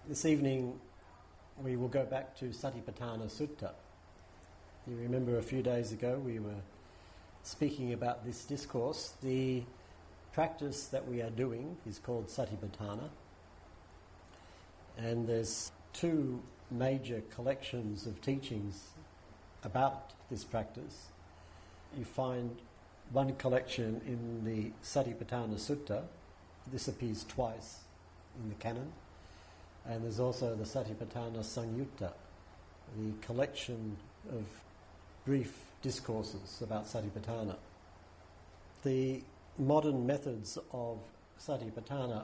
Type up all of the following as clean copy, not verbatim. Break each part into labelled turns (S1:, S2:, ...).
S1: This evening we will go back to Satipaṭṭhāna Sutta. You remember a few days ago we were speaking about this discourse. The practice that we are doing is called Satipaṭṭhāna, and there's two major collections of teachings about this practice. You find one collection in the Satipaṭṭhāna Sutta. This appears twice in the canon. And there's also the Satipaṭṭhāna Sañutta, the collection of brief discourses about Satipaṭṭhāna. The modern methods of Satipaṭṭhāna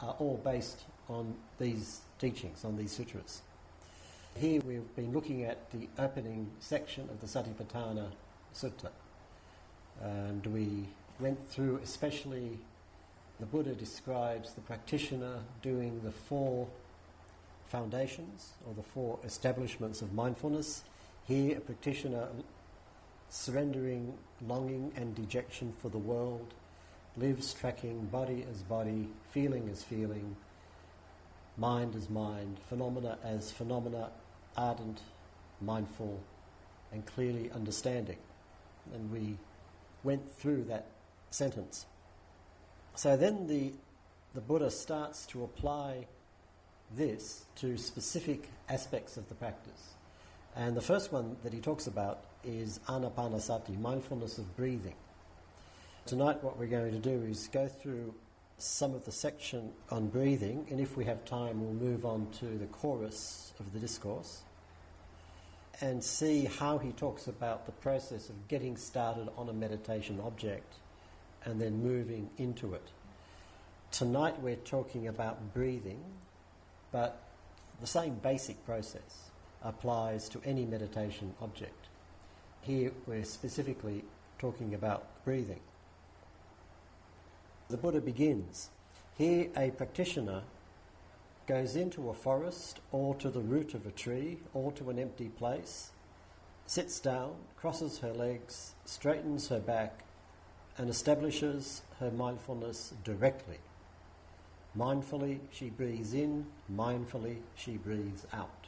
S1: are all based on these teachings, on these sutras. Here we've been looking at the opening section of the Satipaṭṭhāna Sutta, and we went through especially the Buddha describes the practitioner doing the four foundations or the four establishments of mindfulness. Here a practitioner surrendering longing and dejection for the world, lives tracking body as body, feeling as feeling, mind as mind, phenomena as phenomena, ardent, mindful and clearly understanding. And we went through that sentence. So then the Buddha starts to apply this to specific aspects of the practice. And the first one that he talks about is anapanasati, mindfulness of breathing. Tonight what we're going to do is go through some of the section on breathing, and if we have time we'll move on to the chorus of the discourse and see how he talks about the process of getting started on a meditation object and then moving into it. Tonight we're talking about breathing, but the same basic process applies to any meditation object. Here we're specifically talking about breathing. The Buddha begins, here a practitioner goes into a forest or to the root of a tree or to an empty place, sits down, crosses her legs, straightens her back and establishes her mindfulness directly. Mindfully she breathes in, mindfully she breathes out.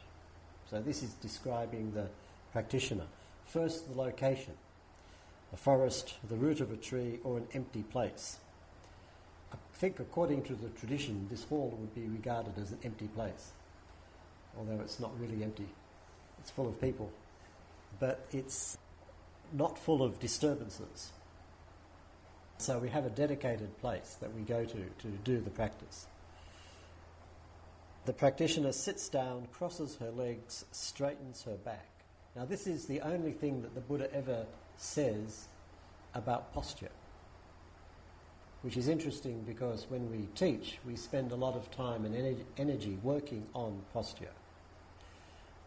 S1: So this is describing the practitioner. First, the location, a forest, the root of a tree or an empty place. I think according to the tradition this hall would be regarded as an empty place, although it's not really empty. It's full of people, but it's not full of disturbances. So we have a dedicated place that we go to do the practice. The practitioner sits down, crosses her legs, straightens her back. Now this is the only thing that the Buddha ever says about posture, which is interesting because when we teach, we spend a lot of time and energy working on posture.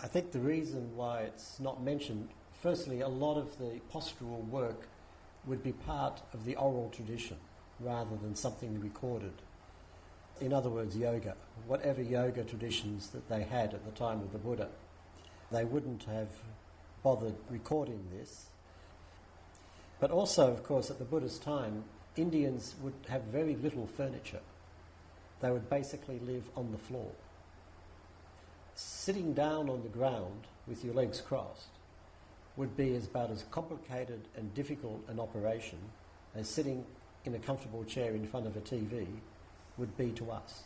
S1: I think the reason why it's not mentioned, firstly, a lot of the postural work would be part of the oral tradition rather than something recorded. In other words, yoga. Whatever yoga traditions that they had at the time of the Buddha, they wouldn't have bothered recording this. But also, of course, at the Buddha's time, Indians would have very little furniture. They would basically live on the floor. Sitting down on the ground with your legs crossed would be about as complicated and difficult an operation as sitting in a comfortable chair in front of a TV would be to us.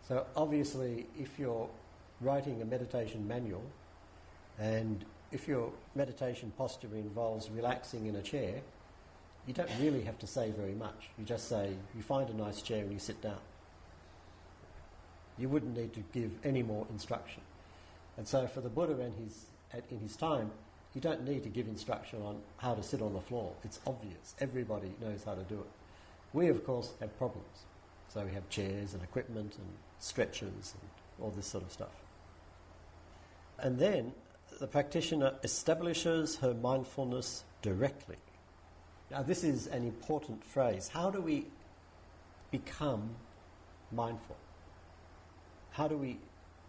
S1: So obviously if you're writing a meditation manual and if your meditation posture involves relaxing in a chair, you don't really have to say very much. You just say, you find a nice chair and you sit down. You wouldn't need to give any more instruction. And so for the Buddha in his time, you don't need to give instruction on how to sit on the floor. It's obvious. Everybody knows how to do it. We, of course, have problems. So we have chairs and equipment and stretchers and all this sort of stuff. And then the practitioner establishes her mindfulness directly. Now this is an important phrase. How do we become mindful? How do we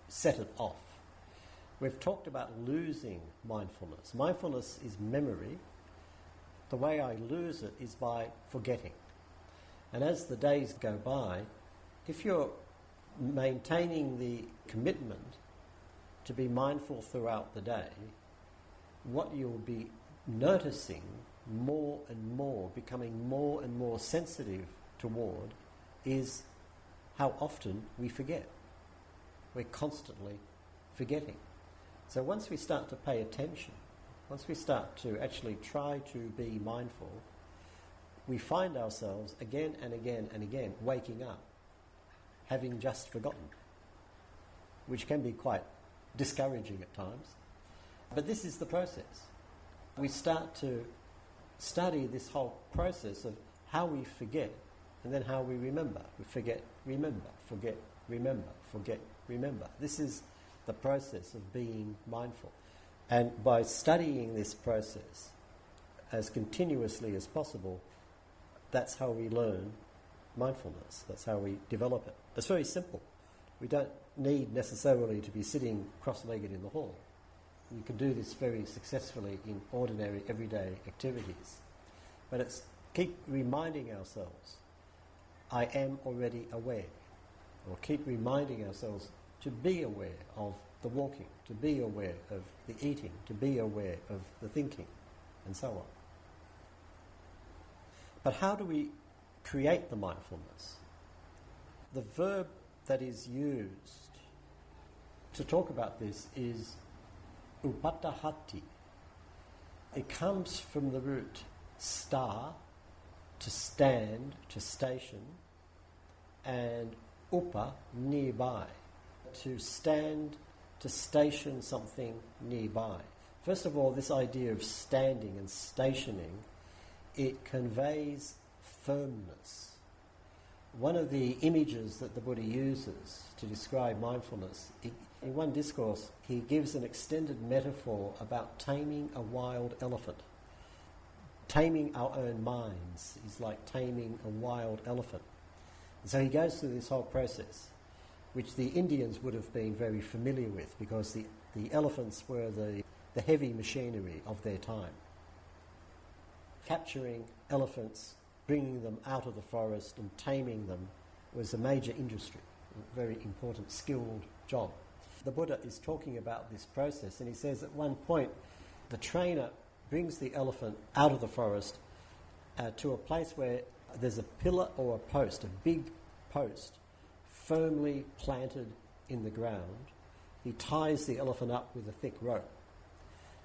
S1: set it off? We've talked about losing mindfulness. Mindfulness is memory. The way I lose it is by forgetting. And as the days go by, if you're maintaining the commitment to be mindful throughout the day, what you'll be noticing more and more, becoming more and more sensitive toward, is how often we forget. We're constantly forgetting. So once we start to pay attention, once we start to actually try to be mindful, we find ourselves again and again and again waking up, having just forgotten, which can be quite discouraging at times. But this is the process. We start to study this whole process of how we forget and then how we remember. We forget, remember, forget, remember, forget, remember. This is the process of being mindful. And by studying this process as continuously as possible, that's how we learn mindfulness. That's how we develop it. It's very simple. We don't need necessarily to be sitting cross-legged in the hall. We can do this very successfully in ordinary, everyday activities. But it's keep reminding ourselves, I am already aware. Or keep reminding ourselves to be aware of the walking, to be aware of the eating, to be aware of the thinking, and so on. But how do we create the mindfulness? The verb that is used to talk about this is upaṭṭhāti. It comes from the root sta, to stand, to station, and upa, nearby, to stand, to station something nearby. First of all, this idea of standing and stationing, it conveys firmness. One of the images that the Buddha uses to describe mindfulness, in one discourse, he gives an extended metaphor about taming a wild elephant. Taming our own minds is like taming a wild elephant. And so he goes through this whole process, which the Indians would have been very familiar with, because the elephants were the heavy machinery of their time. Capturing elephants, bringing them out of the forest and taming them was a major industry, a very important, skilled job. The Buddha is talking about this process, and he says at one point the trainer brings the elephant out of the forest to a place where there's a pillar or a post, a big post, firmly planted in the ground. He ties the elephant up with a thick rope,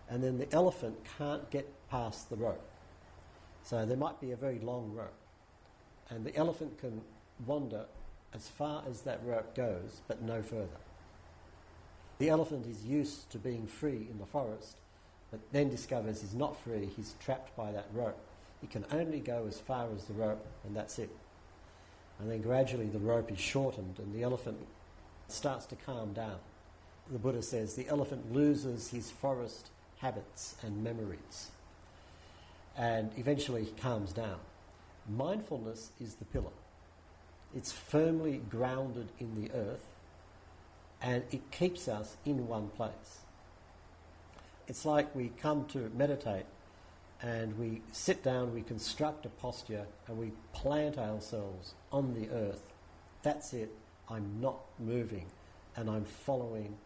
S1: and then the elephant can't get past the rope. So there might be a very long rope, and the elephant can wander as far as that rope goes, but no further. The elephant is used to being free in the forest, but then discovers he's not free, he's trapped by that rope. He can only go as far as the rope, and that's it. And then gradually the rope is shortened and the elephant starts to calm down. The Buddha says the elephant loses his forest habits and memories, and eventually he calms down. Mindfulness is the pillar. It's firmly grounded in the earth, and it keeps us in one place. It's like we come to meditate and we sit down, we construct a posture, and we plant ourselves on the earth. That's it. I'm not moving, and I'm following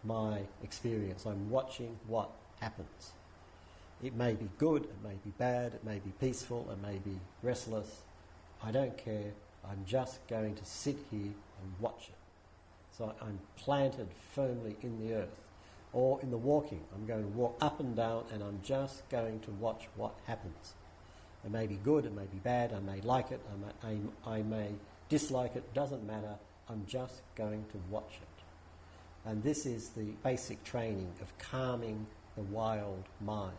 S1: my experience. I'm watching what happens. It may be good, it may be bad, it may be peaceful, it may be restless. I don't care. I'm just going to sit here and watch it. So I'm planted firmly in the earth. Or in the walking, I'm going to walk up and down, and I'm just going to watch what happens. It may be good, it may be bad, I may like it, I may dislike it, doesn't matter. I'm just going to watch it. And this is the basic training of calming the wild mind.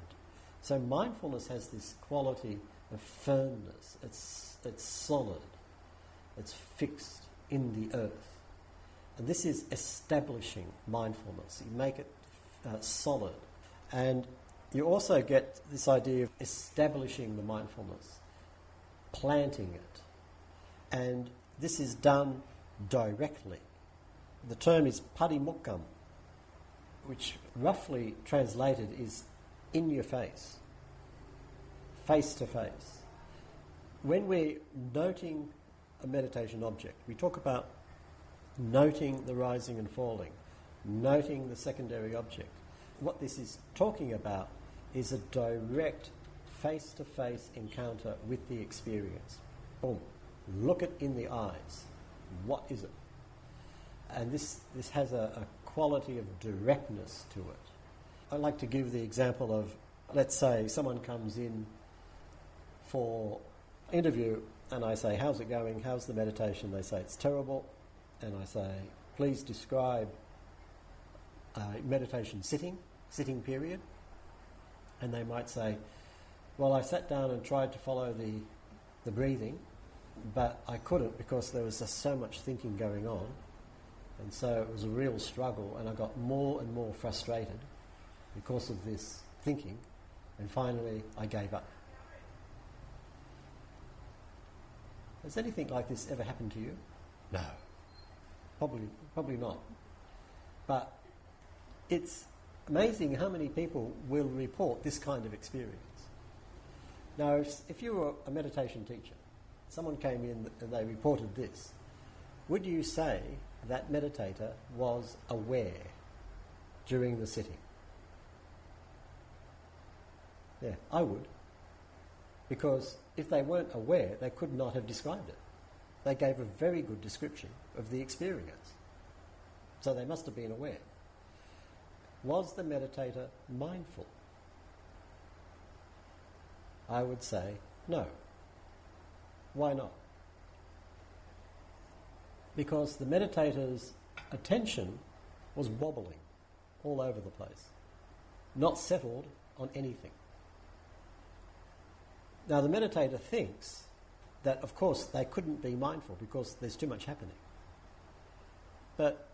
S1: So mindfulness has this quality of firmness. It's solid. It's fixed in the earth. And this is establishing mindfulness. You make it solid. And you also get this idea of establishing the mindfulness, planting it. And this is done directly. The term is parimukkam, which roughly translated is in your face, face to face. When we're noting a meditation object, we talk about noting the rising and falling, noting the secondary object. What this is talking about is a direct face-to-face encounter with the experience. Boom. Look it in the eyes. What is it? And this has a quality of directness to it. I like to give the example of, let's say someone comes in for interview and I say, how's it going? How's the meditation? They say, it's terrible. And I say, please describe meditation sitting period. And they might say, well, I sat down and tried to follow the breathing, but I couldn't because there was just so much thinking going on. And so it was a real struggle, and I got more and more frustrated because of this thinking, and finally I gave up. Has anything like this ever happened to you? No. Probably not. But it's amazing how many people will report this kind of experience. Now, if you were a meditation teacher, someone came in and they reported this, would you say that meditator was aware during the sitting? Yeah, I would. Because if they weren't aware, they could not have described it. They gave a very good description of the experience. So they must have been aware. Was the meditator mindful? I would say no. Why not? Because the meditator's attention was wobbling all over the place, not settled on anything. Now the meditator thinks that, of course, they couldn't be mindful because there's too much happening. But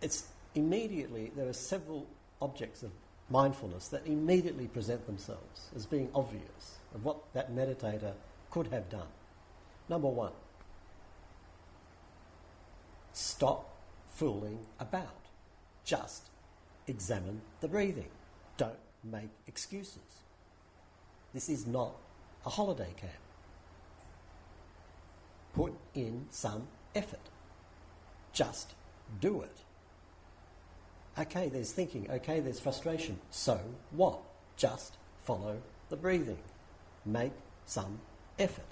S1: it's immediately, there are several objects of mindfulness that immediately present themselves as being obvious of what that meditator could have done. Number one, stop fooling about. Just examine the breathing. Don't make excuses. This is not a holiday camp. Put in some effort. Just do it. Okay, there's thinking. Okay, there's frustration. So what? Just follow the breathing. Make some effort.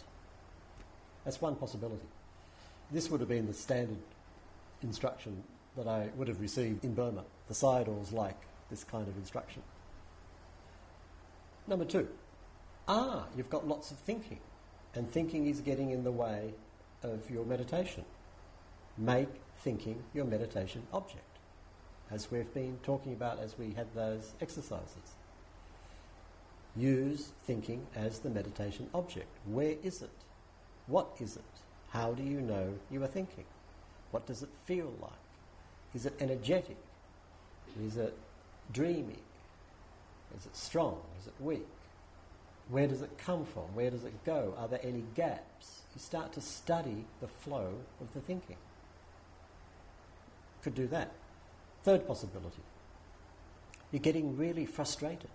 S1: That's one possibility. This would have been the standard instruction that I would have received in Burma. The Sayadaws like this kind of instruction. Number two, you've got lots of thinking, and thinking is getting in the way of your meditation. Make thinking your meditation object, as we've been talking about as we had those exercises. Use thinking as the meditation object. Where is it? What is it? How do you know you are thinking? What does it feel like? Is it energetic? Is it dreamy? Is it strong? Is it weak? Where does it come from? Where does it go? Are there any gaps? You start to study the flow of the thinking. Could do that. Third possibility. You're getting really frustrated.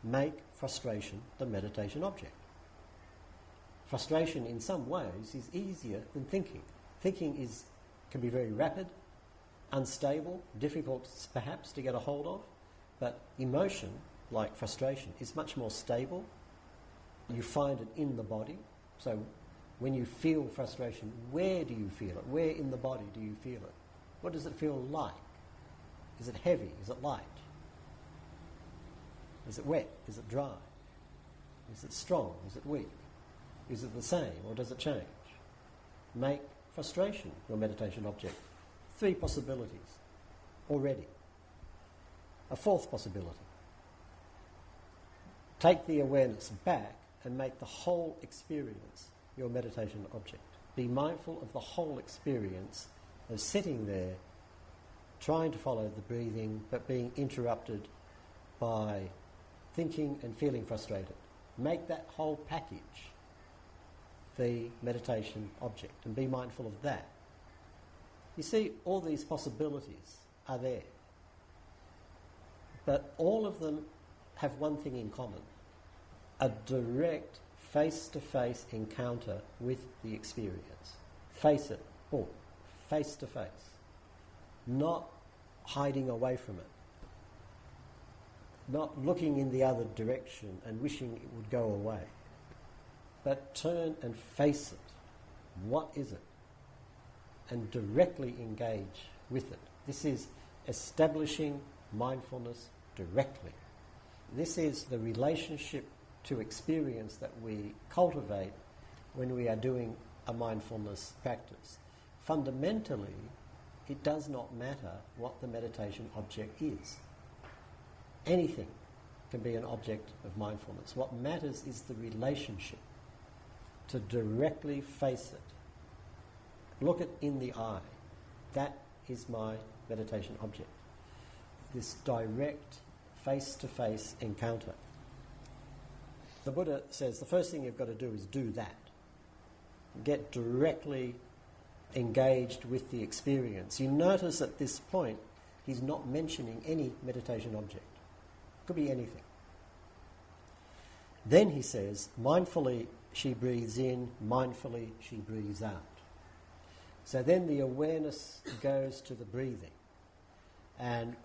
S1: Make frustration the meditation object. Frustration in some ways is easier than thinking. Thinking can be very rapid, unstable, difficult perhaps to get a hold of, but emotion, like frustration, is much more stable. You find it in the body. So when you feel frustration, where do you feel it? Where in the body do you feel it? What does it feel like? Is it heavy? Is it light? Is it wet? Is it dry? Is it strong? Is it weak? Is it the same or does it change? Make frustration your meditation object. 3 possibilities already. A 4th possibility. Take the awareness back and make the whole experience your meditation object. Be mindful of the whole experience of sitting there, trying to follow the breathing, but being interrupted by thinking and feeling frustrated. Make that whole package the meditation object and be mindful of that. You see, all these possibilities are there. But all of them have one thing in common: a direct face-to-face encounter with the experience. Face it. face to face, not hiding away from it, not looking in the other direction and wishing it would go away, but turn and face it. What is it? And directly engage with it. This is establishing mindfulness directly. This is the relationship to experience that we cultivate when we are doing a mindfulness practice. Fundamentally, it does not matter what the meditation object is. Anything can be an object of mindfulness. What matters is the relationship, to directly face it. Look it in the eye. That is my meditation object. This direct, face-to-face encounter. The Buddha says the first thing you've got to do is do that. Get directly engaged with the experience. You notice at this point he's not mentioning any meditation object. Could be anything. Then he says, mindfully she breathes in, mindfully she breathes out. So then the awareness goes to the breathing, and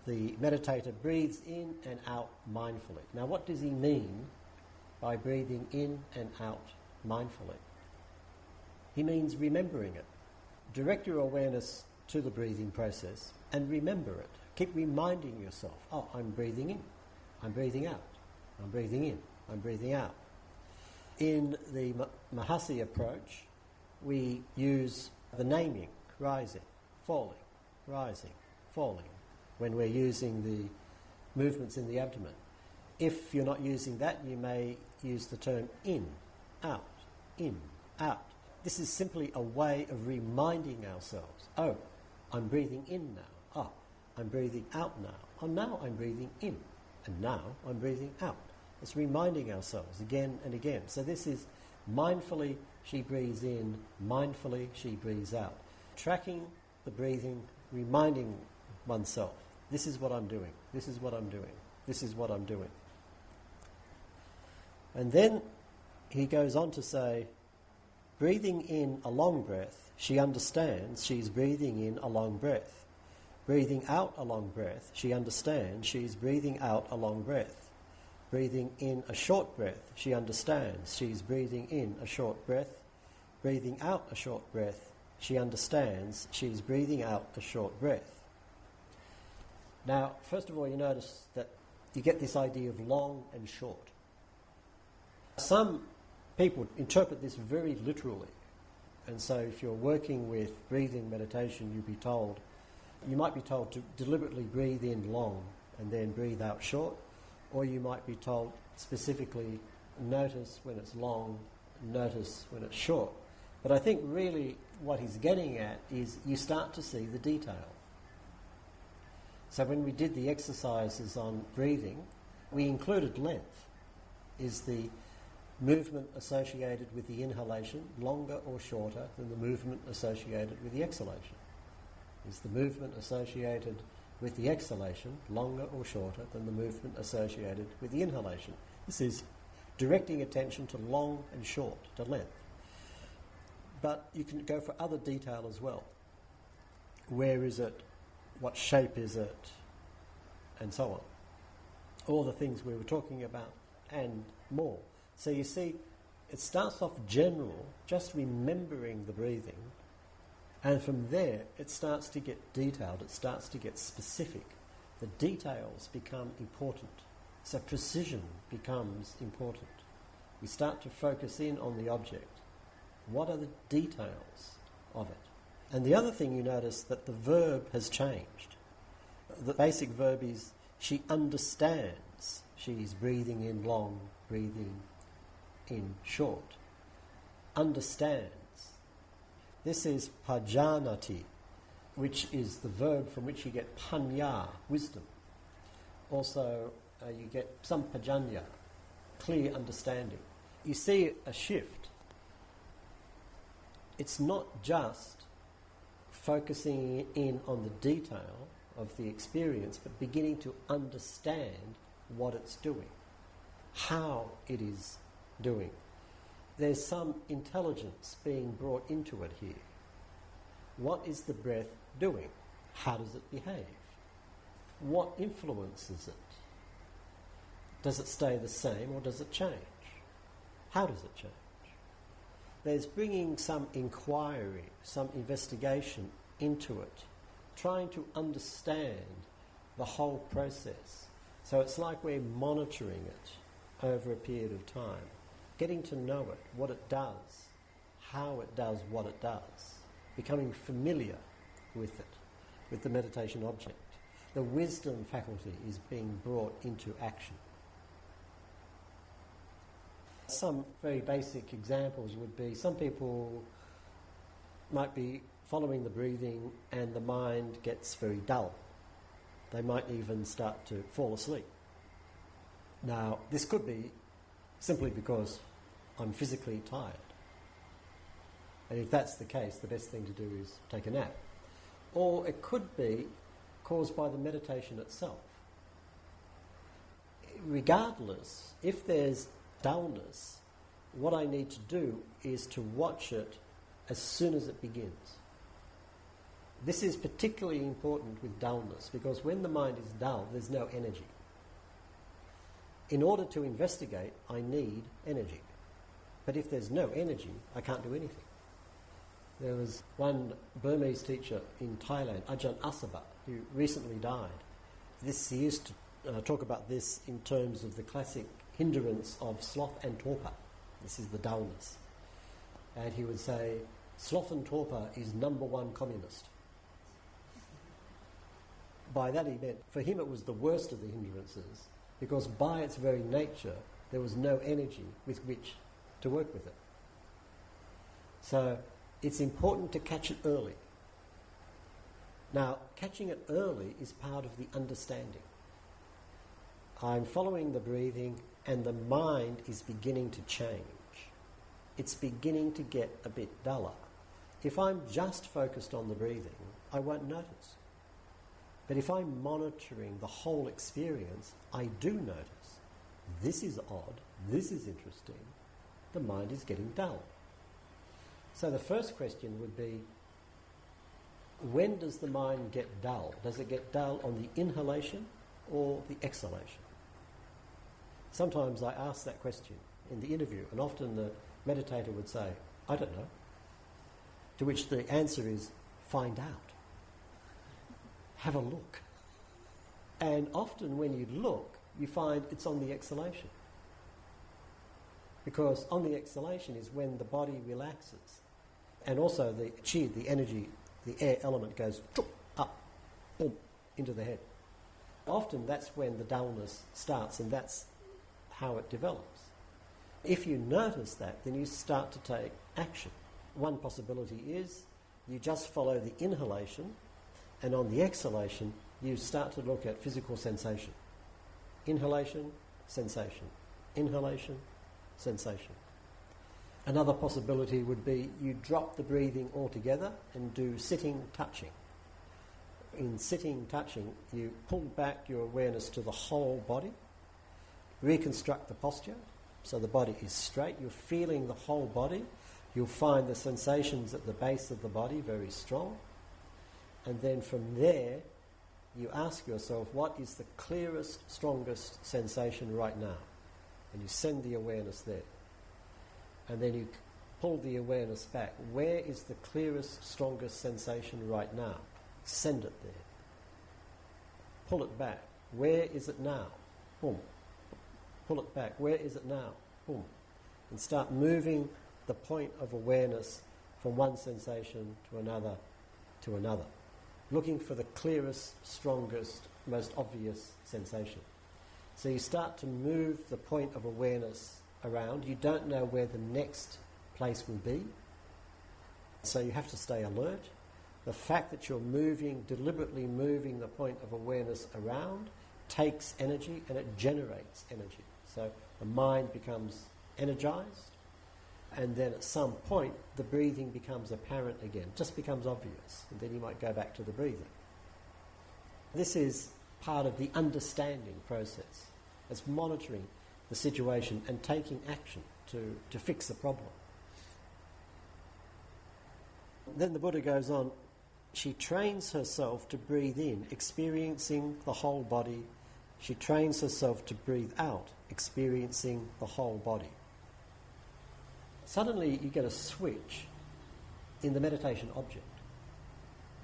S1: the meditator breathes in and out mindfully. Now what does he mean by breathing in and out mindfully? He means remembering it. Direct your awareness to the breathing process and remember it. Keep reminding yourself, oh, I'm breathing in, I'm breathing out, I'm breathing in, I'm breathing out. In the Mahasi approach, we use the naming, rising, falling, when we're using the movements in the abdomen. If you're not using that, you may use the term in, out, in, out. This is simply a way of reminding ourselves, oh, I'm breathing in now. Oh, I'm breathing out now. Oh, now I'm breathing in. And now I'm breathing out. It's reminding ourselves again and again. So this is mindfully she breathes in, mindfully she breathes out. Tracking the breathing, reminding oneself, this is what I'm doing, this is what I'm doing, this is what I'm doing. And then he goes on to say, breathing in a long breath, she understands she's breathing in a long breath. Breathing out a long breath, she understands she's breathing out a long breath. Breathing in a short breath, she understands she's breathing in a short breath. Breathing out a short breath, she understands she's breathing out a short breath. Now, first of all, you notice that you get this idea of long and short. Some people interpret this very literally, and so if you're working with breathing meditation, you might be told to deliberately breathe in long and then breathe out short, or you might be told specifically notice when it's long, notice when it's short. But I think really what he's getting at is you start to see the detail. So when we did the exercises on breathing, we included length. Is the movement associated with the inhalation longer or shorter than the movement associated with the exhalation? Is the movement associated with the exhalation longer or shorter than the movement associated with the inhalation? This is directing attention to long and short, to length. But you can go for other detail as well. Where is it? What shape is it? And so on. All the things we were talking about and more. So you see, it starts off general, just remembering the breathing, and from there it starts to get detailed, it starts to get specific. The details become important. So precision becomes important. We start to focus in on the object. What are the details of it? And the other thing you notice that the verb has changed. The basic verb is she understands she's breathing in long, breathing in short. Understands. This is pajanati, which is the verb from which you get panya, wisdom. Also, you get sampajanya, clear understanding. You see a shift. It's not just focusing in on the detail of the experience, but beginning to understand what it's doing, how it is doing. There's some intelligence being brought into it here. What is the breath doing? How does it behave? What influences it? Does it stay the same or does it change? How does it change? There's bringing some inquiry, some investigation into it, trying to understand the whole process. So it's like we're monitoring it over a period of time, getting to know it, what it does, how it does what it does, becoming familiar with it, with the meditation object. The wisdom faculty is being brought into action. Some very basic examples would be, some people might be following the breathing and the mind gets very dull. They might even start to fall asleep. Now, this could be simply because I'm physically tired. And if that's the case, the best thing to do is take a nap. Or it could be caused by the meditation itself. Regardless, if there's dullness, what I need to do is to watch it as soon as it begins. This is particularly important with dullness, because when the mind is dull, there's no energy. In order to investigate, I need energy. But if there's no energy, I can't do anything. There was one Burmese teacher in Thailand, Ajahn Asaba, who recently died. He used to talk about this in terms of the classic hindrance of sloth and torpor. This is the dullness. And he would say, sloth and torpor is number one communist. By that he meant, for him it was the worst of the hindrances, because by its very nature there was no energy with which to work with it. So it's important to catch it early. Now, catching it early is part of the understanding. I'm following the breathing and the mind is beginning to change. It's beginning to get a bit duller. If I'm just focused on the breathing, I won't notice. But if I'm monitoring the whole experience, I do notice. This is odd, this is interesting. The mind is getting dull. So the first question would be, when does the mind get dull? Does it get dull on the inhalation or the exhalation? Sometimes I ask that question in the interview, and often the meditator would say, I don't know. To which the answer is, find out. Have a look. And often when you look, you find it's on the exhalation. Because on the exhalation is when the body relaxes. And also the chi, the energy, the air element goes up, boom, into the head. Often that's when the dullness starts, and that's how it develops. If you notice that, then you start to take action. One possibility is you just follow the inhalation, and on the exhalation you start to look at physical sensation. Inhalation, sensation. Inhalation, sensation. Another possibility would be you drop the breathing altogether and do sitting touching. In sitting touching, you pull back your awareness to the whole body, reconstruct the posture so the body is straight. You're feeling the whole body. You'll find the sensations at the base of the body very strong. And then from there, you ask yourself, what is the clearest, strongest sensation right now? And you send the awareness there. And then you pull the awareness back. Where is the clearest, strongest sensation right now? Send it there. Pull it back. Where is it now? Boom. Pull it back. Where is it now? Boom. And start moving the point of awareness from one sensation to another to another. Looking for the clearest, strongest, most obvious sensation. So you start to move the point of awareness around. You don't know where the next place will be. So you have to stay alert. The fact that you're deliberately moving the point of awareness around takes energy and it generates energy. So the mind becomes energized, and then at some point the breathing becomes apparent again, just becomes obvious, and then you might go back to the breathing. This is part of the understanding process. It's monitoring the situation and taking action to fix the problem. Then the Buddha goes on, she trains herself to breathe in, experiencing the whole body. She trains herself to breathe out, experiencing the whole body. Suddenly you get a switch in the meditation object.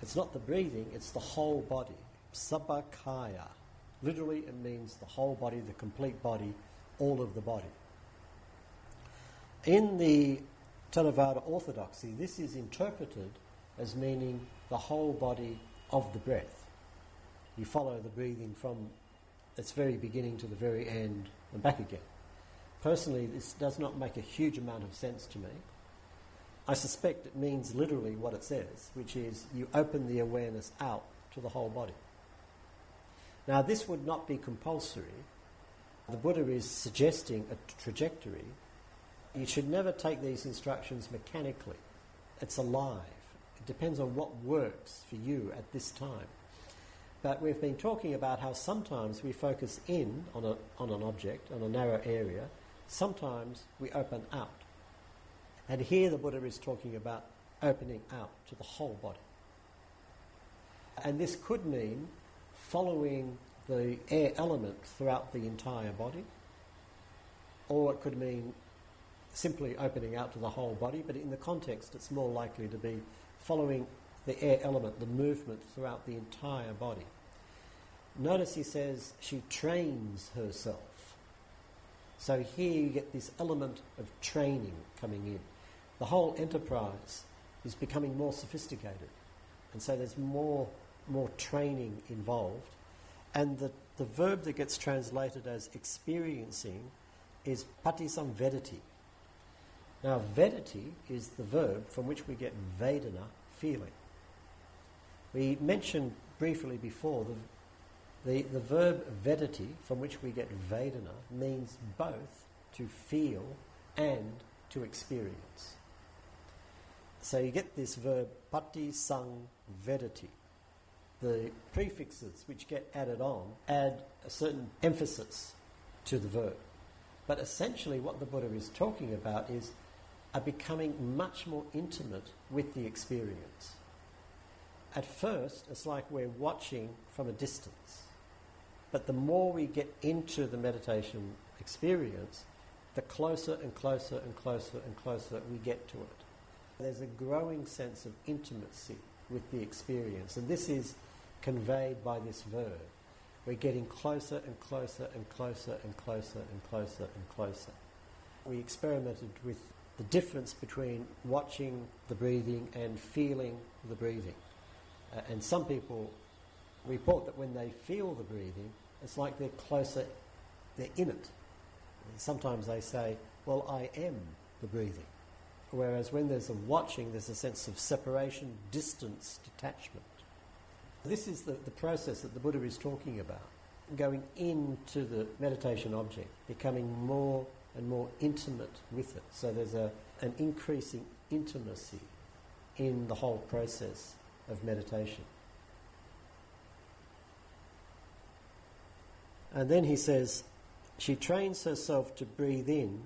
S1: It's not the breathing, it's the whole body. Sabakaya. Literally it means the whole body, the complete body, all of the body. In the Theravada orthodoxy, this is interpreted as meaning the whole body of the breath. You follow the breathing from its very beginning to the very end and back again. Personally, this does not make a huge amount of sense to me. I suspect it means literally what it says, which is you open the awareness out to the whole body. Now, this would not be compulsory. The Buddha is suggesting a trajectory. You should never take these instructions mechanically. It's alive. It depends on what works for you at this time. But we've been talking about how sometimes we focus in on an object, on a narrow area. Sometimes we open out. And here the Buddha is talking about opening out to the whole body. And this could mean following the air element throughout the entire body, or it could mean simply opening out to the whole body, but in the context it's more likely to be following the air element, the movement throughout the entire body. Notice he says she trains herself. So here you get this element of training coming in. The whole enterprise is becoming more sophisticated, and so there's more training involved. And the verb that gets translated as experiencing is patisamvedati. Now, vedati is the verb from which we get vedana, feeling. We mentioned briefly before the verb vedati, from which we get vedana, means both to feel and to experience. So you get this verb patisamvedati. The prefixes which get added on add a certain emphasis to the verb. But essentially what the Buddha is talking about is a becoming much more intimate with the experience. At first, it's like we're watching from a distance. But the more we get into the meditation experience, the closer and closer and closer and closer we get to it. There's a growing sense of intimacy with the experience, and this is conveyed by this verb. We're getting closer and closer and closer and closer and closer and closer. We experimented with the difference between watching the breathing and feeling the breathing. And some people report that when they feel the breathing, it's like they're closer, they're in it. And sometimes they say, well, I am the breathing. Whereas when there's a watching, there's a sense of separation, distance, detachment. This is the process that the Buddha is talking about, going into the meditation object, becoming more and more intimate with it. So there's an increasing intimacy in the whole process of meditation. And then he says, she trains herself to breathe in,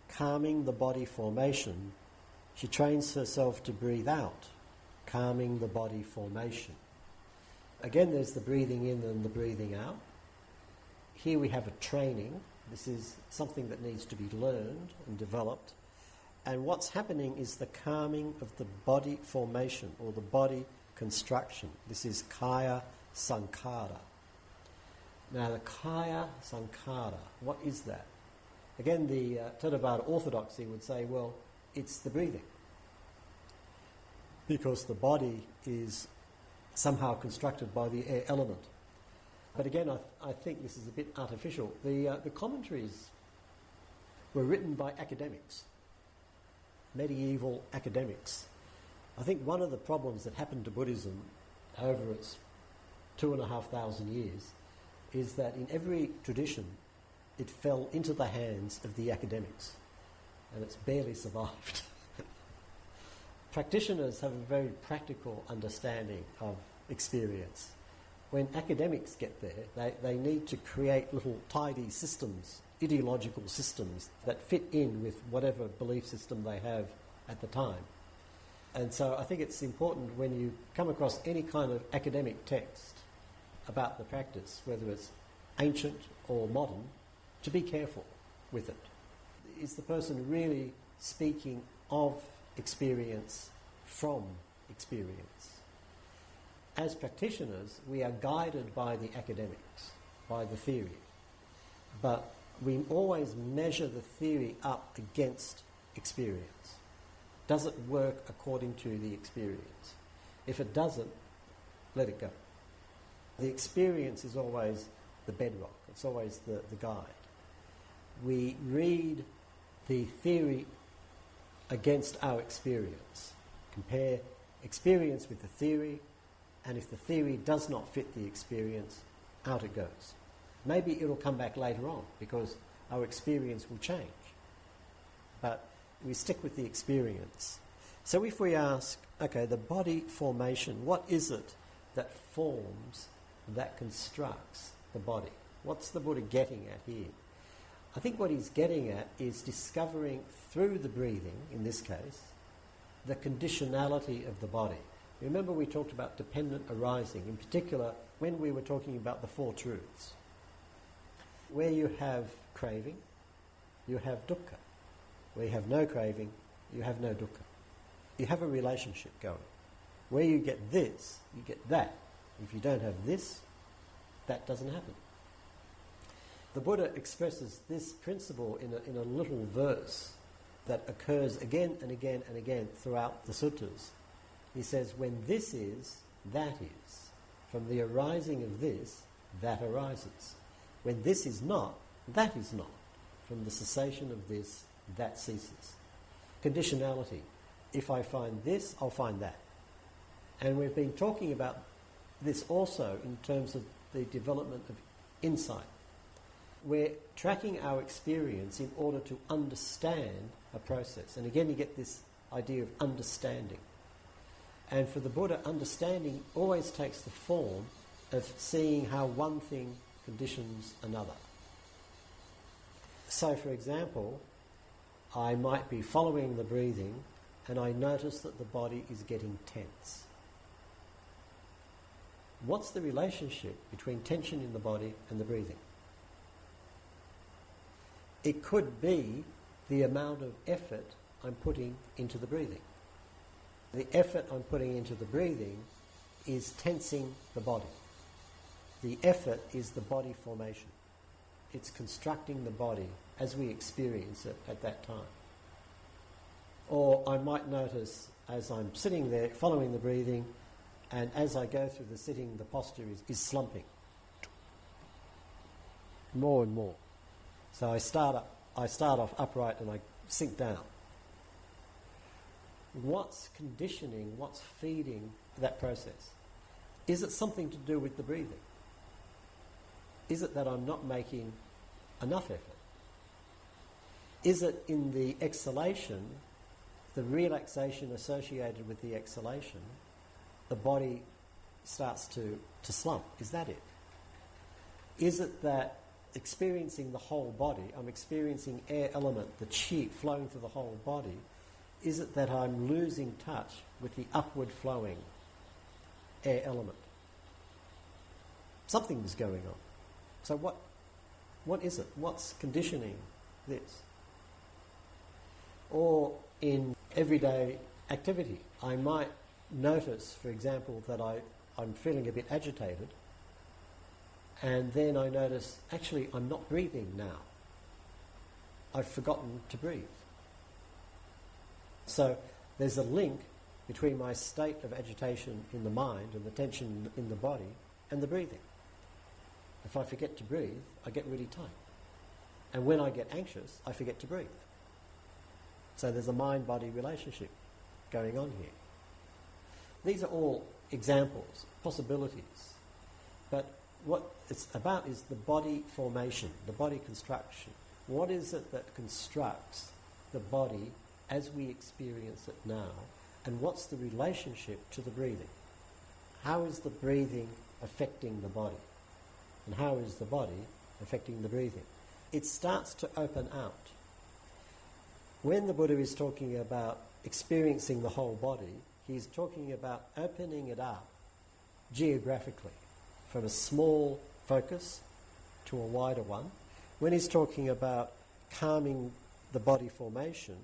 S1: calming the body formation. She trains herself to breathe out, calming the body formation. Again, there's the breathing in and the breathing out. Here we have a training. This is something that needs to be learned and developed. And what's happening is the calming of the body formation or the body construction. This is kaya sankhara. Now, the kaya sankhara, what is that? Again, the Theravada orthodoxy would say, well, it's the breathing. Because the body is somehow constructed by the air element. But again, I think this is a bit artificial. The commentaries were written by academics, medieval academics. I think one of the problems that happened to Buddhism over its 2,500 years is that in every tradition it fell into the hands of the academics, and it's barely survived. Practitioners have a very practical understanding of experience. When academics get there, they need to create little tidy systems, ideological systems that fit in with whatever belief system they have at the time. And so I think it's important when you come across any kind of academic text about the practice, whether it's ancient or modern, to be careful with it. Is the person really speaking of experience from experience? As practitioners, we are guided by the academics, by the theory, but we always measure the theory up against experience. Does it work according to the experience? If it doesn't, let it go. The experience is always the bedrock. It's always the guide. We read the theory against our experience. Compare experience with the theory, and if the theory does not fit the experience, out it goes. Maybe it'll come back later on because our experience will change. But we stick with the experience. So if we ask, okay, the body formation, what is it that forms, that constructs the body? What's the Buddha getting at here? I think what he's getting at is discovering through the breathing, in this case, the conditionality of the body. Remember we talked about dependent arising, in particular when we were talking about the four truths. Where you have craving, you have dukkha. Where you have no craving, you have no dukkha. You have a relationship going. Where you get this, you get that. If you don't have this, that doesn't happen. The Buddha expresses this principle in a little verse that occurs again and again and again throughout the suttas. He says, when this is, that is. From the arising of this, that arises. When this is not, that is not. From the cessation of this, that ceases. Conditionality. If I find this, I'll find that. And we've been talking about this also in terms of the development of insight. We're tracking our experience in order to understand a process. And again, you get this idea of understanding. And for the Buddha, understanding always takes the form of seeing how one thing conditions another. So, for example, I might be following the breathing and I notice that the body is getting tense. What's the relationship between tension in the body and the breathing? It could be the amount of effort I'm putting into the breathing. The effort I'm putting into the breathing is tensing the body. The effort is the body formation. It's constructing the body as we experience it at that time. Or I might notice as I'm sitting there following the breathing, and as I go through the sitting, the posture is slumping more and more. So I start off upright and I sink down. What's conditioning, what's feeding that process? Is it something to do with the breathing? Is it that I'm not making enough effort? Is it in the exhalation, the relaxation associated with the exhalation, the body starts to slump? Is that it? Is it that experiencing the whole body, I'm experiencing air element, the chi flowing through the whole body? Is it that I'm losing touch with the upward flowing air element? Something's going on. So what is it? What's conditioning this? Or in everyday activity, I might notice, for example, that I'm feeling a bit agitated, and then I notice, actually, I'm not breathing now. I've forgotten to breathe. So there's a link between my state of agitation in the mind and the tension in the body and the breathing. If I forget to breathe, I get really tight. And when I get anxious, I forget to breathe. So there's a mind-body relationship going on here. These are all examples, possibilities. But what it's about is the body formation, the body construction. What is it that constructs the body as we experience it now? And what's the relationship to the breathing? How is the breathing affecting the body? And how is the body affecting the breathing? It starts to open out. When the Buddha is talking about experiencing the whole body, he's talking about opening it up geographically from a small focus to a wider one. When he's talking about calming the body formation,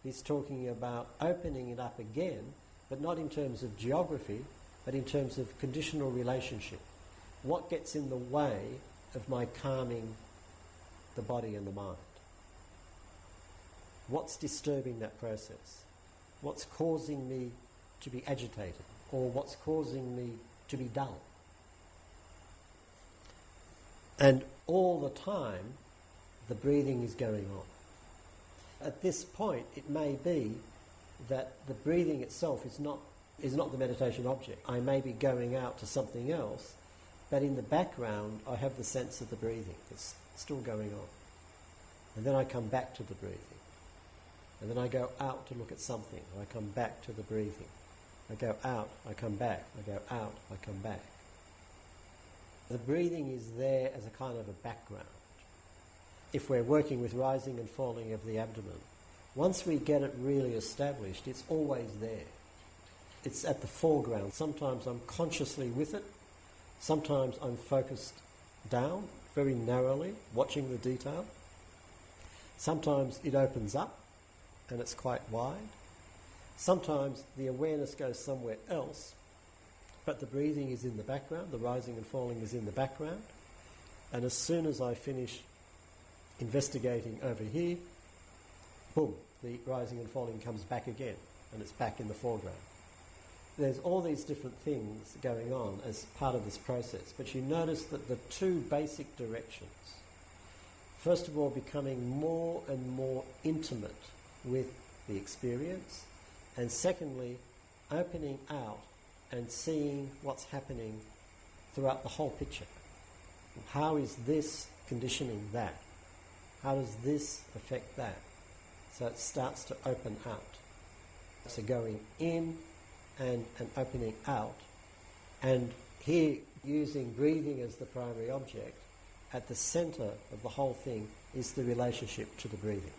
S1: he's talking about opening it up again, but not in terms of geography, but in terms of conditional relationship. What gets in the way of my calming the body and the mind? What's disturbing that process? What's causing me to be agitated? Or what's causing me to be dull? And all the time, the breathing is going on. At this point, it may be that the breathing itself is not the meditation object. I may be going out to something else, but in the background, I have the sense of the breathing. It's still going on. And then I come back to the breathing. And then I go out to look at something. I come back to the breathing. I go out, I come back. I go out, I come back. The breathing is there as a kind of a background. If we're working with rising and falling of the abdomen, once we get it really established, it's always there. It's at the foreground. Sometimes I'm consciously with it. Sometimes I'm focused down, very narrowly, watching the detail. Sometimes it opens up and it's quite wide. Sometimes the awareness goes somewhere else, but the breathing is in the background, the rising and falling is in the background, and as soon as I finish investigating over here, boom, the rising and falling comes back again, and it's back in the foreground. There's all these different things going on as part of this process, but you notice that the two basic directions, first of all, becoming more and more intimate with the experience, and secondly, opening out and seeing what's happening throughout the whole picture. How is this conditioning that? How does this affect that? So it starts to open out. So going in and opening out. And here, using breathing as the primary object, at the centre of the whole thing is the relationship to the breathing.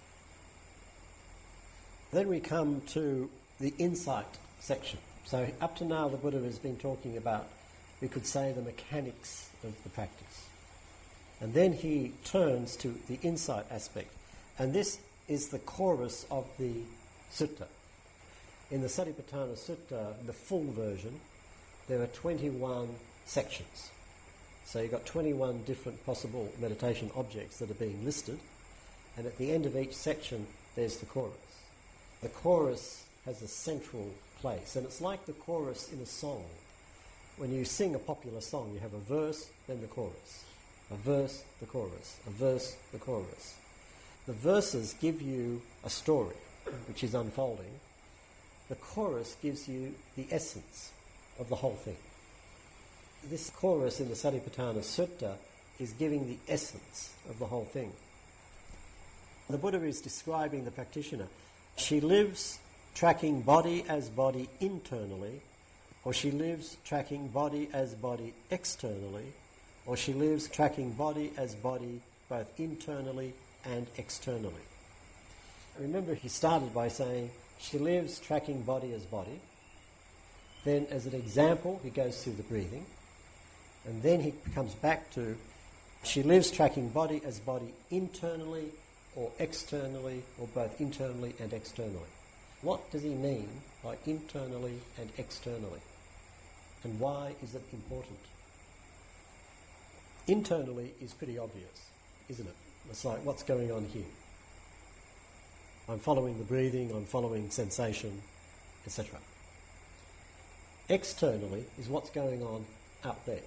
S1: Then we come to the insight section. So up to now the Buddha has been talking about, we could say, the mechanics of the practice. And then he turns to the insight aspect. And this is the chorus of the sutta. In the Satipaṭṭhāna Sutta, the full version, there are 21 sections. So you've got 21 different possible meditation objects that are being listed. And at the end of each section, there's the chorus. The chorus has a central place, and it's like the chorus in a song. When you sing a popular song, you have a verse, then the chorus. A verse, the chorus. A verse, the chorus. The verses give you a story, which is unfolding. The chorus gives you the essence of the whole thing. This chorus in the Satipaṭṭhāna Sutta is giving the essence of the whole thing. The Buddha is describing the practitioner. She lives tracking body as body internally, or she lives tracking body as body externally, or she lives tracking body as body both internally and externally. Remember, he started by saying she lives tracking body as body. Then as an example, he goes through the breathing. And then he comes back to she lives tracking body as body internally or externally, or both internally and externally. What does he mean by internally and externally? And why is it important? Internally is pretty obvious, isn't it? It's like, what's going on here? I'm following the breathing, I'm following sensation, etc. Externally is what's going on out there.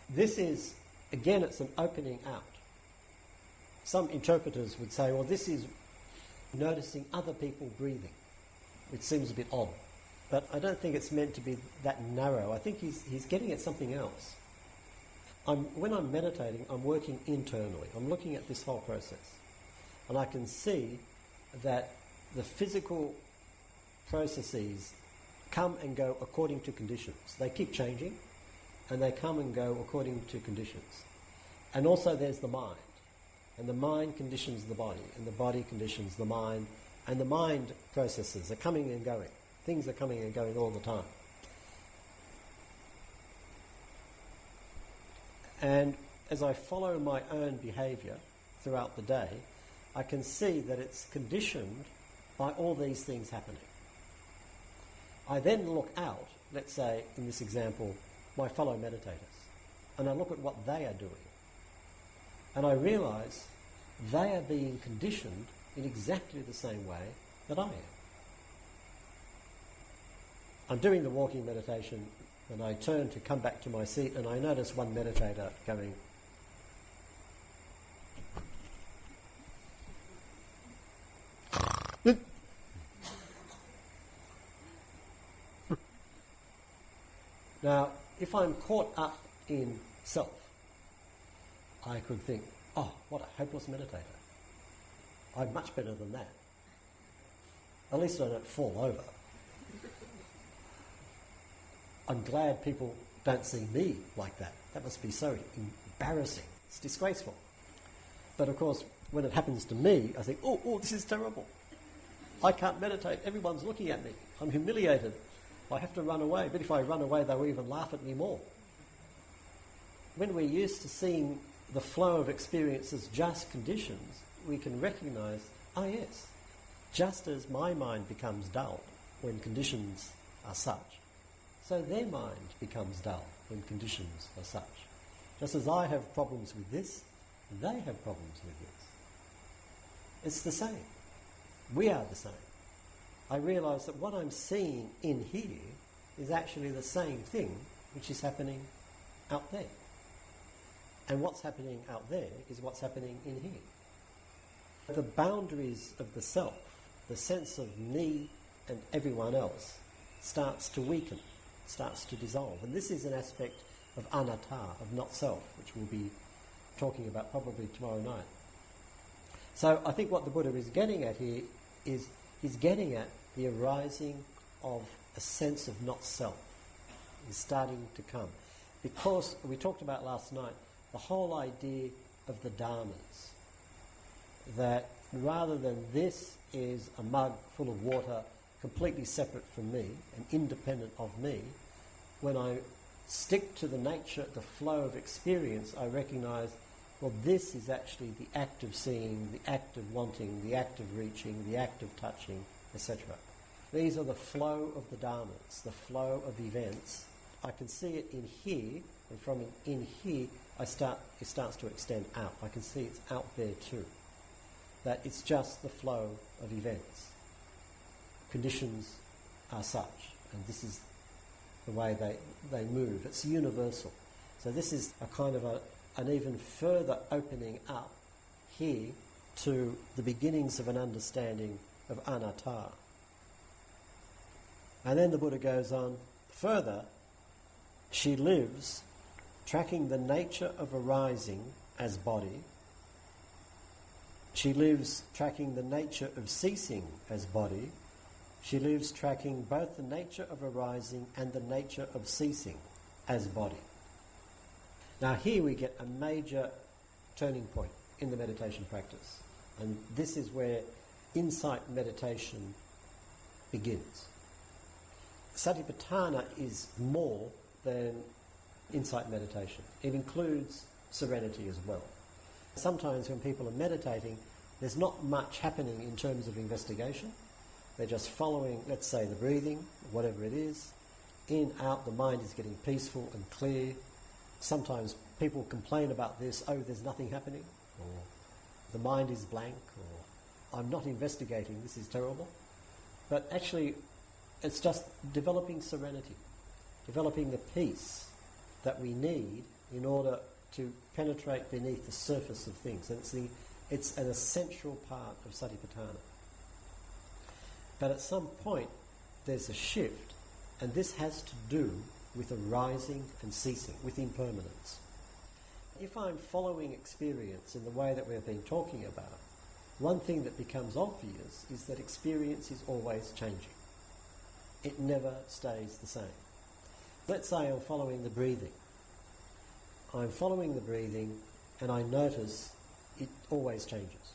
S1: This is, again, it's an opening out. Some interpreters would say, well, this is noticing other people breathing, which seems a bit odd. But I don't think it's meant to be that narrow. I think he's getting at something else. When I'm meditating, I'm working internally. I'm looking at this whole process. And I can see that the physical processes come and go according to conditions. They keep changing, and they come and go according to conditions. And also there's the mind. And the mind conditions the body, and the body conditions the mind, And the mind processes are coming and going. Things are coming and going all the time. And as I follow my own behaviour throughout the day, I can see that it's conditioned by all these things happening. I then look out, let's say, in this example, my fellow meditators, and I look at what they are doing. And I realise they are being conditioned in exactly the same way that I am. I'm doing the walking meditation, and I turn to come back to my seat, and I notice one meditator going, Now, if I'm caught up in self, I could think, oh, what a hopeless meditator. I'm much better than that. At least I don't fall over. I'm glad people don't see me like that. That must be so embarrassing. It's disgraceful. But of course, when it happens to me, I think, oh, this is terrible. I can't meditate. Everyone's looking at me. I'm humiliated. I have to run away. But if I run away, they'll even laugh at me more. When we're used to seeing the flow of experience as just conditions, we can recognise, oh yes, just as my mind becomes dull when conditions are such, so their mind becomes dull when conditions are such. Just as I have problems with this, they have problems with this. It's the same. We are the same. I realise that what I'm seeing in here is actually the same thing which is happening out there. And what's happening out there is what's happening in here. The boundaries of the self, the sense of me and everyone else, starts to weaken, starts to dissolve. And this is an aspect of anatta, of not self, which we'll be talking about probably tomorrow night. So I think what the Buddha is getting at here is he's getting at the arising of a sense of not self is starting to come. Because we talked about last night the whole idea of the dharmas, that rather than this is a mug full of water completely separate from me and independent of me, when I stick to the nature, the flow of experience, I recognise, well, this is actually the act of seeing, the act of wanting, the act of reaching, the act of touching, etc. These are the flow of the dharmas, the flow of events. I can see it in here, and from in here it starts to extend out. I can see it's out there too. That it's just the flow of events. Conditions are such, and this is the way they move. It's universal. So this is a kind of an even further opening up here to the beginnings of an understanding of anatta. And then the Buddha goes on further. She lives tracking the nature of arising as body. She lives tracking the nature of ceasing as body. She lives tracking both the nature of arising and the nature of ceasing as body. Now here we get a major turning point in the meditation practice. And this is where insight meditation begins. Satipaṭṭhāna is more than insight meditation. It includes serenity as well. Sometimes when people are meditating, there's not much happening in terms of investigation. They're just following, let's say, the breathing, whatever it is. In, out, the mind is getting peaceful and clear. Sometimes people complain about this, oh, there's nothing happening, or the mind is blank, or I'm not investigating, this is terrible. But actually, it's just developing serenity, developing the peace that we need in order to penetrate beneath the surface of things. And it's an essential part of Satipaṭṭhāna. But at some point, there's a shift, and this has to do with arising and ceasing, with impermanence. If I'm following experience in the way that we've been talking about, one thing that becomes obvious is that experience is always changing. It never stays the same. Let's say I'm following the breathing. I'm following the breathing and I notice it always changes.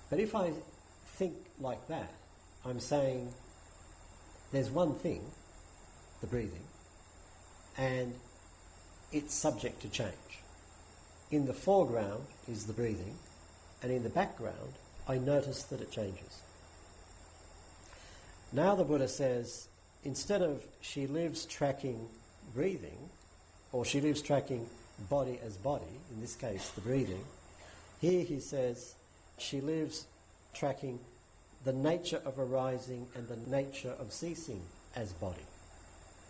S1: But if I think like that, I'm saying there's one thing, the breathing, and it's subject to change. In the foreground is the breathing, and in the background I notice that it changes. Now the Buddha says, instead of she lives tracking breathing, or she lives tracking body as body, in this case the breathing, here he says she lives tracking the nature of arising and the nature of ceasing as body.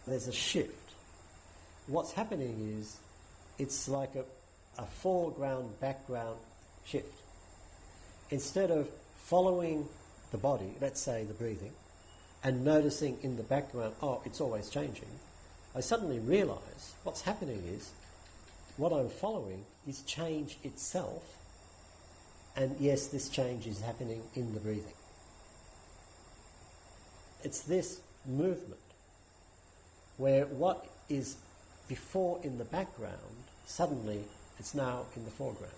S1: There's a shift. What's happening is it's like a foreground, background shift. Instead of following the body, let's say the breathing, and noticing in the background, oh, it's always changing, I suddenly realise what's happening is what I'm following is change itself, and yes, this change is happening in the breathing. It's this movement where what is before in the background, suddenly it's now in the foreground.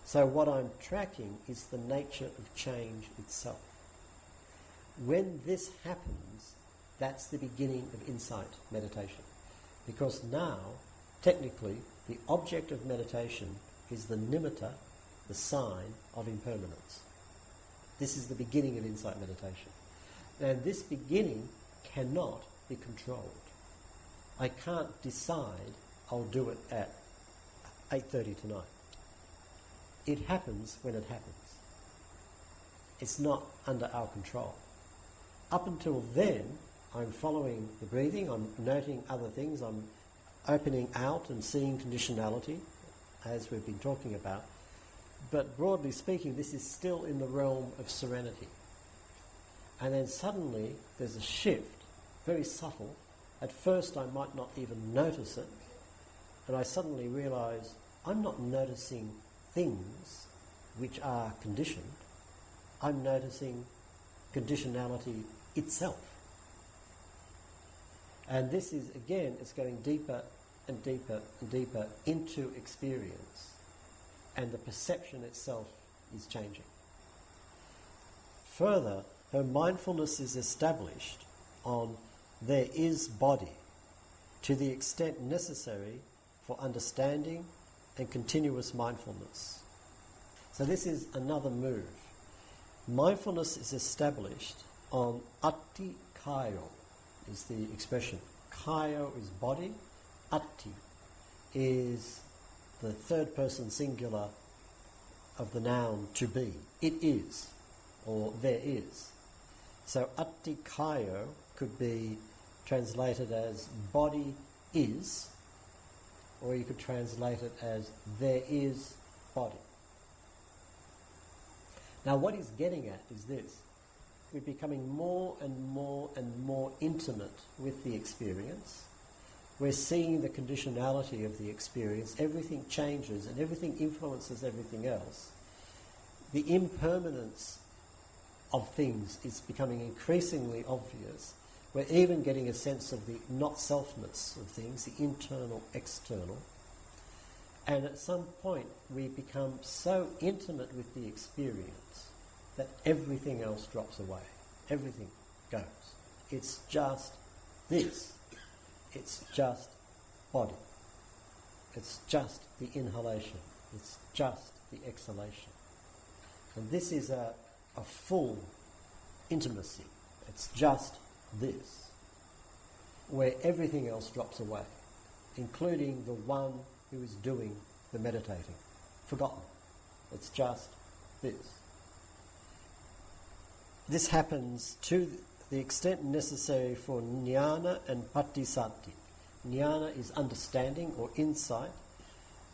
S1: So what I'm tracking is the nature of change itself. When this happens, that's the beginning of insight meditation. Because now, technically, the object of meditation is the nimitta, the sign of impermanence. This is the beginning of insight meditation. And this beginning cannot be controlled. I can't decide I'll do it at 8:30 tonight. It happens when it happens. It's not under our control. Up until then, I'm following the breathing, I'm noting other things, I'm opening out and seeing conditionality, as we've been talking about. But broadly speaking, this is still in the realm of serenity. And then suddenly there's a shift, very subtle. At first I might not even notice it, and I suddenly realise I'm not noticing things which are conditioned, I'm noticing conditionality itself. And this is, again, it's going deeper and deeper and deeper into experience, and the perception itself is changing. Further, her mindfulness is established on there is body to the extent necessary for understanding and continuous mindfulness. So this is another move. Mindfulness is established on atti kayo, is the expression. Kayo is body, atti is the third person singular of the noun to be. It is, or there is. So atti kayo could be translated as body is, or you could translate it as there is body. Now what he's getting at is this. We're becoming more and more and more intimate with the experience. We're seeing the conditionality of the experience. Everything changes and everything influences everything else. The impermanence of things is becoming increasingly obvious. We're even getting a sense of the not-selfness of things, the internal, external. And at some point we become so intimate with the experience that everything else drops away. Everything goes. It's just this. It's just body. It's just the inhalation. It's just the exhalation. And this is a full intimacy. It's just this, where everything else drops away, including the one who is doing the meditating. Forgotten. It's just this. This happens to the extent necessary for jnana and pattisati. Jnana is understanding or insight,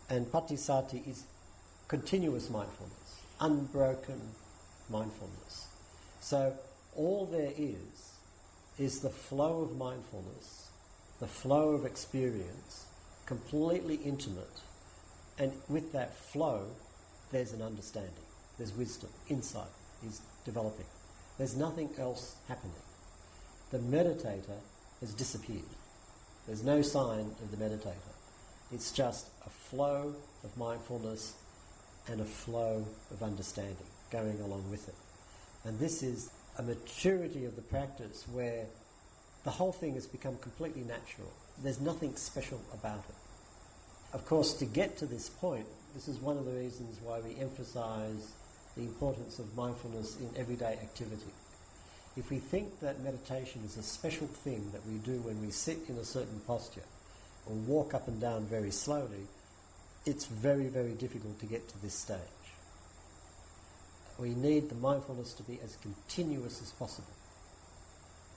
S1: and pattisati is continuous mindfulness, unbroken mindfulness. So all there is the flow of mindfulness, the flow of experience, completely intimate, and with that flow there's an understanding, there's wisdom, insight is developing. There's nothing else happening. The meditator has disappeared. There's no sign of the meditator. It's just a flow of mindfulness and a flow of understanding. going along with it. And this is a maturity of the practice where the whole thing has become completely natural. There's nothing special about it. Of course, to get to this point, this is one of the reasons why we emphasize the importance of mindfulness in everyday activity. If we think that meditation is a special thing that we do when we sit in a certain posture or walk up and down very slowly, it's very, very difficult to get to this stage. We need the mindfulness to be as continuous as possible.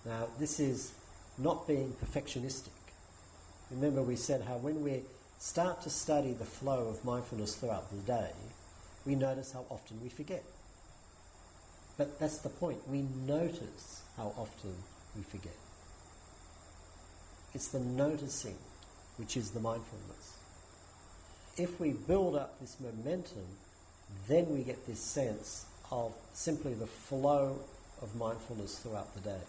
S1: Now, this is not being perfectionistic. Remember, we said how when we start to study the flow of mindfulness throughout the day, we notice how often we forget. But that's the point. We notice how often we forget. It's the noticing which is the mindfulness. If we build up this momentum, then we get this sense of simply the flow of mindfulness throughout the day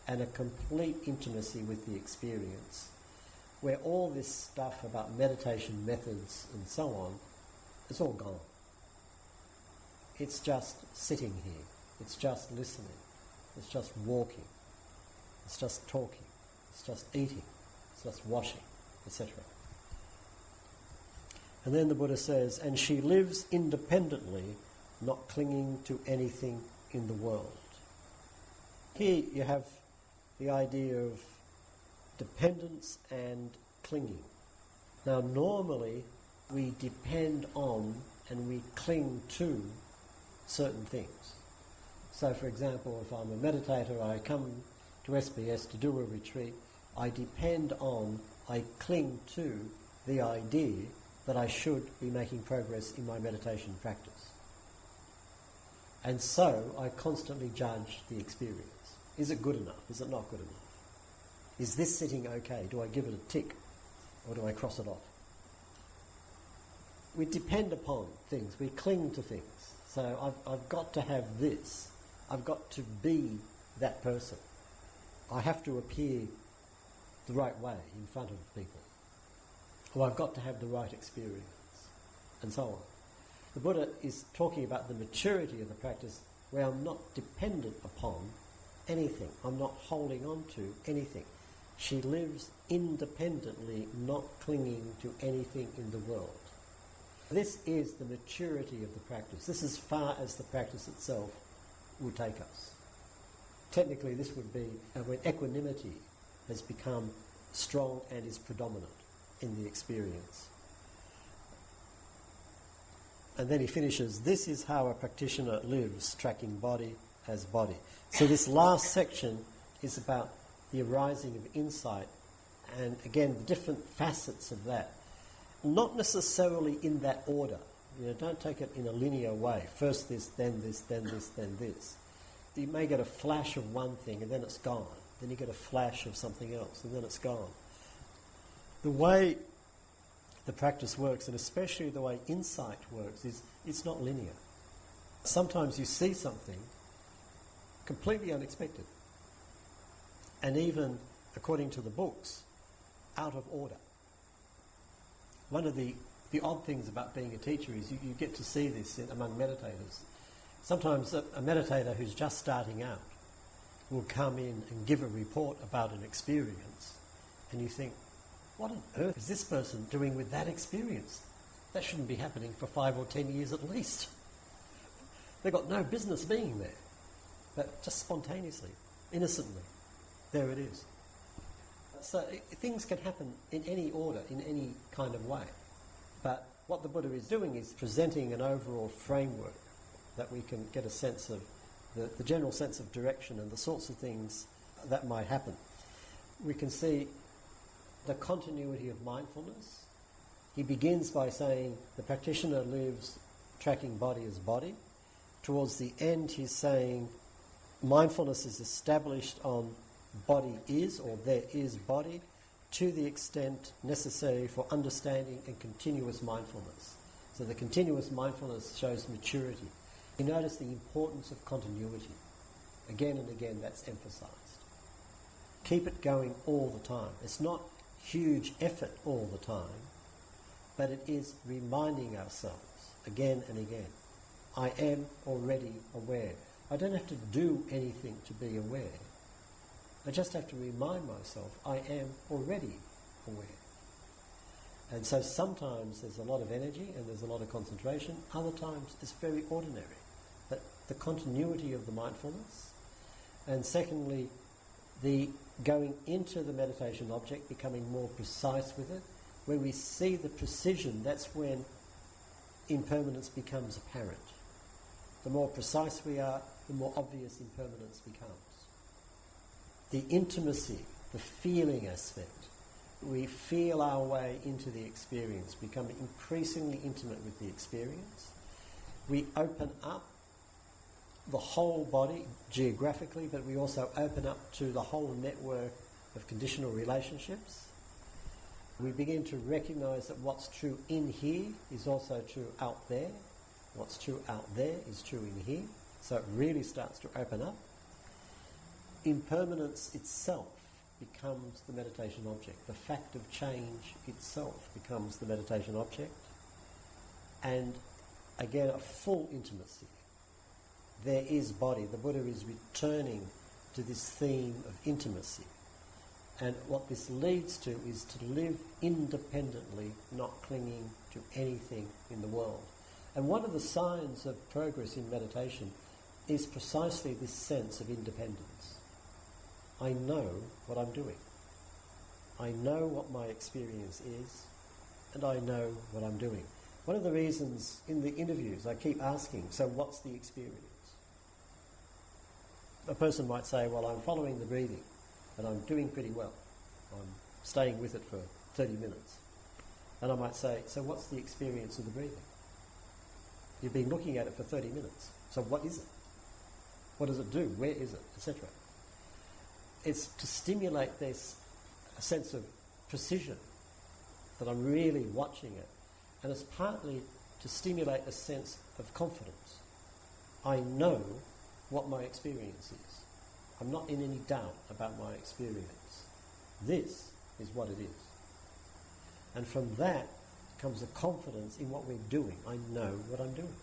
S1: and a complete intimacy with the experience, where all this stuff about meditation methods and so on, it's all gone. It's just sitting here. It's just listening. It's just walking. It's just talking. It's just eating. It's just washing, etc. And then the Buddha says, and she lives independently, not clinging to anything in the world. Here you have the idea of dependence and clinging. Now normally we depend on and we cling to certain things. So for example, if I'm a meditator, I come to SBS to do a retreat, I depend on, I cling to the idea that I should be making progress in my meditation practice. And so I constantly judge the experience. Is it good enough? Is it not good enough? Is this sitting okay? Do I give it a tick or do I cross it off? We depend upon things. We cling to things. So I've got to have this. I've got to be that person. I have to appear the right way in front of people. Or I've got to have the right experience, and so on. The Buddha is talking about the maturity of the practice where I'm not dependent upon anything. I'm not holding on to anything. She lives independently, not clinging to anything in the world. This is the maturity of the practice. This is as far as the practice itself will take us. Technically, this would be when equanimity has become strong and is predominant in the experience. And then he finishes, this is how a practitioner lives, tracking body as body. So this last section is about the arising of insight and, again, the different facets of that. Not necessarily in that order. You know, don't take it in a linear way. First this, then this, then this, then this. You may get a flash of one thing and then it's gone. Then you get a flash of something else and then it's gone. The way the practice works, and especially the way insight works, is it's not linear. Sometimes you see something completely unexpected, and even, according to the books, out of order. One of the odd things about being a teacher is you get to see this among meditators. Sometimes a meditator who's just starting out will come in and give a report about an experience, and you think, what on earth is this person doing with that experience? That shouldn't be happening for 5 or 10 years at least. They've got no business being there. But just spontaneously, innocently, there it is. So things can happen in any order, in any kind of way. But what the Buddha is doing is presenting an overall framework that we can get a sense of, the general sense of direction and the sorts of things that might happen. We can see the continuity of mindfulness. He begins by saying the practitioner lives tracking body as body. Towards the end he's saying mindfulness is established on body is, or there is body, to the extent necessary for understanding and continuous mindfulness. So the continuous mindfulness shows maturity. You notice the importance of continuity. Again and again that's emphasized. Keep it going all the time. It's not huge effort all the time, but it is reminding ourselves again and again I am already aware. I don't have to do anything to be aware. I just have to remind myself I am already aware. And so sometimes there's a lot of energy and there's a lot of concentration. Other times it's very ordinary. But the continuity of the mindfulness. And secondly, the going into the meditation object, becoming more precise with it. When we see the precision, that's when impermanence becomes apparent. The more precise we are, the more obvious impermanence becomes. The intimacy, the feeling aspect. We feel our way into the experience, become increasingly intimate with the experience. We open up the whole body geographically, but we also open up to the whole network of conditional relationships. We begin to recognise that what's true in here is also true out there. What's true out there is true in here. So it really starts to open up. Impermanence itself becomes the meditation object. The fact of change itself becomes the meditation object. And again, a full intimacy. There is body. The Buddha is returning to this theme of intimacy. And what this leads to is to live independently, not clinging to anything in the world. And one of the signs of progress in meditation is precisely this sense of independence. I know what I'm doing. I know what my experience is, and I know what I'm doing. One of the reasons in the interviews I keep asking, so what's the experience? A person might say, well, I'm following the breathing, and I'm doing pretty well. I'm staying with it for 30 minutes. And I might say, so what's the experience of the breathing? You've been looking at it for 30 minutes. So what is it? What does it do? Where is it? Etc. It's to stimulate this sense of precision, that I'm really watching it. And it's partly to stimulate a sense of confidence. I know what my experience is. I'm not in any doubt about my experience. This is what it is. And from that comes a confidence in what we're doing. I know what I'm doing.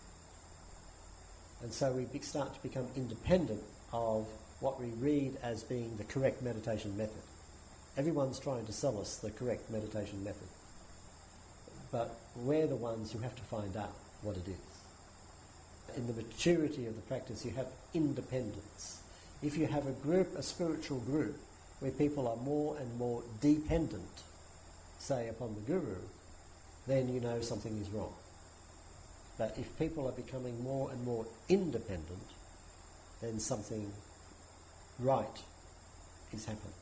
S1: And so we start to become independent of what we read as being the correct meditation method. Everyone's trying to sell us the correct meditation method. But we're the ones who have to find out what it is. In the maturity of the practice, you have independence. If you have a group, a spiritual group, where people are more and more dependent, say, upon the Guru, then you know something is wrong. But if people are becoming more and more independent, then something right is happening.